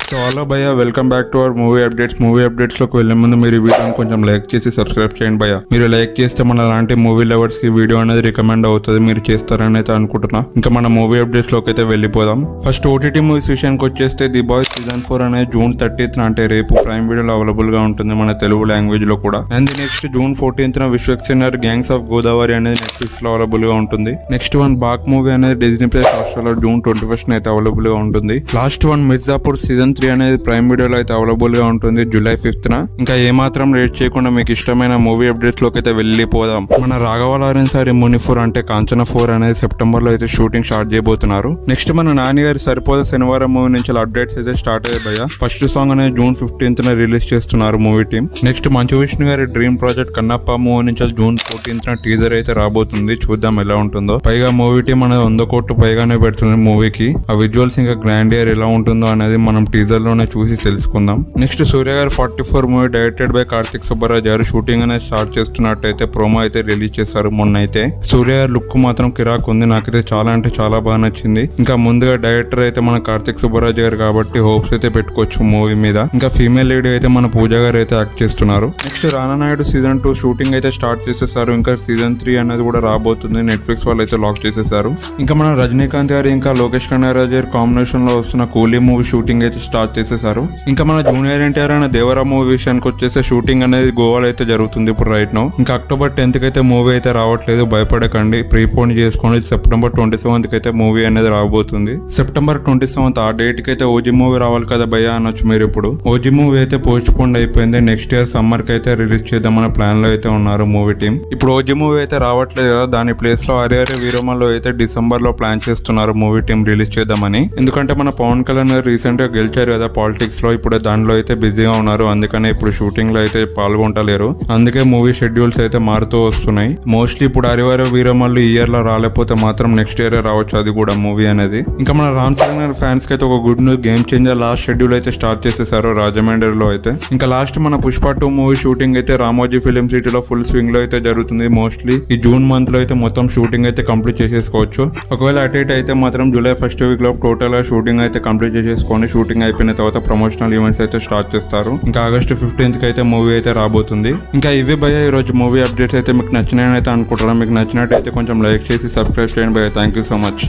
So hello భయ్య, welcome back to our movie updates లోకి వెళ్లే ముందు మీరు ఈ వీడియోని కొంచెం లైక్ చేసి సబ్స్క్రైబ్ చేయండి భయ్య. మీరు లైక్ చేస్తే మన అలాంటి మూవీ లవర్స్ కి వీడియో అనేది రికమెండ్ అవుతుంది, మీరు చేస్తారని అయితే అనుకుంటున్నా. ఇంకా మన మూవీ అప్డేట్స్ లోకి అయితే వెళ్ళిపోదాం. ఫస్ట్ ఓటీటీ మూవీస్ విషయానికి వచ్చేస్తే ది బాయ్స్ సీజన్ 4 అనేది June 30th అంటే రేపు ప్రైమ్ వీడియోలో అవైలబుల్ గా ఉంటుంది మన తెలుగు లాంగ్వేజ్ లో కూడా. అండ్ నెక్స్ట్ June 14th విశ్వక్సేనర్ గ్యాంగ్స్ ఆఫ్ గోదావరి అనేది నెట్ఫ్లిక్స్ లో అవైలబుల్ గా ఉంటుంది. నెక్స్ట్ వన్ బాక్ మూవీ అనేది డిజ్నీ ప్లస్ హాట్‌స్టార్ లో June 21st అయితే అవైలబుల్ గా ఉంటుంది. లాస్ట్ వన్ మిర్జాపూర్ సీజన్ 3 అనేది ప్రైమ్ వీడియోలో అయితే అవైలబుల్ గా ఉంటుంది July 5th. ఇంకా ఏమాత్రం లేట్ చేయకుండా మీకు ఇష్టమైన మూవీ అప్డేట్స్ లోకి అయితే వెళ్ళిపోదాం. మన రాఘవ లారెన్స్ సార్ ముని 4 అంటే కాంచన 4 అనేది సెప్టెంబర్ లో అయితే షూటింగ్ స్టార్ట్ చేయబోతున్నారు. నెక్స్ట్ మన నాని గారి సరిపోద శనివారం మూవీ నుంచి అప్డేట్స్ అయితే స్టార్ట్ అయ్యాయి భయ్య. ఫస్ట్ సాంగ్ అనేది June 15th రిలీజ్ చేస్తున్నారు movie team. Next Manchu Vishnu గారి డ్రీమ్ ప్రాజెక్ట్ కన్నప్ప మూవీ నుంచి June 14th టీజర్ అయితే రాబోతుంది, చూద్దాం ఎలా ఉంటుందో. పైగా మూవీ టీమ్ అనేది 100 కోట్లు పైగానే పెడుతుంది మూవీకి. ఆ విజువల్స్ ఇంకా గ్రాండియర్ ఎలా ఉంటుందో అనేది మనం టీజర్ లోనే చూసి తెలుసుకుందాం. నెక్స్ట్ సూర్య గారు 44 movie directed by Karthik Subbaraj గారు షూటింగ్ అనేది స్టార్ట్ చేస్తున్నట్టయితే ప్రోమో అయితే రిలీజ్ చేశారు మొన్న అయితే. సూర్య గారి లుక్ మాత్రం కిరాక్ ఉంది, నాకైతే చాలా అంటే చాలా బాగా నచ్చింది. ఇంకా ముందుగా డైరెక్టర్ అయితే మన కార్తిక్ సుబ్బరాజ్ గారు కాబట్టి హోప్స్ అయితే పెట్టుకోవచ్చు మూవీ మీద. ఇంకా ఫీమేల్ లీడ్ అయితే మన పూజ గారు అయితే యాక్ట్ చేస్తున్నారు. నెక్స్ట్ రానా నాయుడు సీజన్ 2 షూటింగ్ అయితే స్టార్ట్ చేసేసారు. ఇంకా సీజన్ 3 అనేది కూడా రాబోతుంది, నెట్ఫ్లిక్స్ వాళ్ళు అయితే లాక్ చేసేసారు. ఇంకా మన రజనీకాంత్ గారు ఇంకా లోకేష్ కనగరాజ్ గారి కాంబినేషన్ లో వస్తున్న కూలీ మూవీ షూటింగ్ అయితే స్టార్ట్ చేసేసారు. ఇంకా మన జూనియర్ ఎన్టీఆర్ అనే దేవరా మూవీ విషయానికి వచ్చేసి షూటింగ్ అనేది గోవాలో అయితే జరుగుతుంది ఇప్పుడు రైట్ నో. ఇంకా October 10th అయితే మూవీ అయితే రావట్లేదు, భయపడకండి, ప్రీపోన్ చేసుకోండి. September 27th అయితే మూవీ అనేది రాబోతుంది. September 27th ఆ డేట్ కి అయితే ఓజీ మూవీ రావాలి కదా భయ్య అనొచ్చు మీరు. ఇప్పుడు ఓజీ మూవీ అయితే పోస్ట్ పోన్ అయిపోయింది, నెక్స్ట్ ఇయర్ సమ్మర్ కి అయితే రిలీజ్ చేద్దామన్న ప్లాన్ లో అయితే ఉన్నారు మూవీ టీమ్. ఇప్పుడు ఓజీ మూవీ అయితే రావట్లేదు కదా, దాని ప్లేస్ లో హరిహర వీరమల్లో అయితే డిసెంబర్ లో ప్లాన్ చేస్తున్నారు మూవీ టీమ్ రిలీజ్ చేద్దామని. ఎందుకంటే మన పవన్ కళ్యాణ్ గారు రీసెంట్ గా గెలిచారు కదా పాలిటిక్స్ లో, ఇప్పుడు దానిలో అయితే బిజీగా ఉన్నారు, అందుకనే ఇప్పుడు షూటింగ్ లో అయితే పాల్గొంటలేరు. అందుకే మూవీ షెడ్యూల్స్ అయితే మారుతూ వస్తున్నాయి. మోస్ట్లీ ఇప్పుడు హరిహర వీరమల్లు ఈ ఇయర్ లో రాలేకపోతే మాత్రం నెక్స్ట్ ఇయర్ రావచ్చు అది కూడా మూవీ అనేది. ఇంకా మన రామ్ చరణ్ గారి ఫ్యాన్స్ కి అయితే ఒక good news, game changer last schedule అయితే స్టార్ట్ చేసేసారు రాజమండ్రిలో అయితే. ఇంకా లాస్ట్ మన పుష్ప 2 మూవీ షూటింగ్ అయితే రామోజీ ఫిలిం సిటీలో ఫుల్ స్వింగ్ లో అయితే జరుగుతుంది. మోస్ట్లీ ఈ జూన్ మంత్ లో అయితే మొత్తం షూటింగ్ అయితే కంప్లీట్ చేసేసుకోవచ్చు. ఒకవేళ అటేట్ అయితే మాత్రం July 1st వీక్ లో టోటల్ గా షూటింగ్ అయితే కంప్లీట్ చేసేసుకొని షూటింగ్ అయిపోయిన తర్వాత ప్రమోషనల్ ఈవెంట్స్ అయితే స్టార్ట్ చేస్తారు. ఇంకా August 15th అయితే మూవీ అయితే రాబోతుంది. ఇంకా ఇవే భయ్య ఈ రోజు మూవీ అప్డేట్స్ అయితే మీకు నచ్చినాయని అయితే అనుకుంటున్నాను. మీకు నచ్చినట్టయితే కొంచెం లైక్ చేసి సబ్స్క్రైబ్ చేయండి భయ్య. Thank you so much.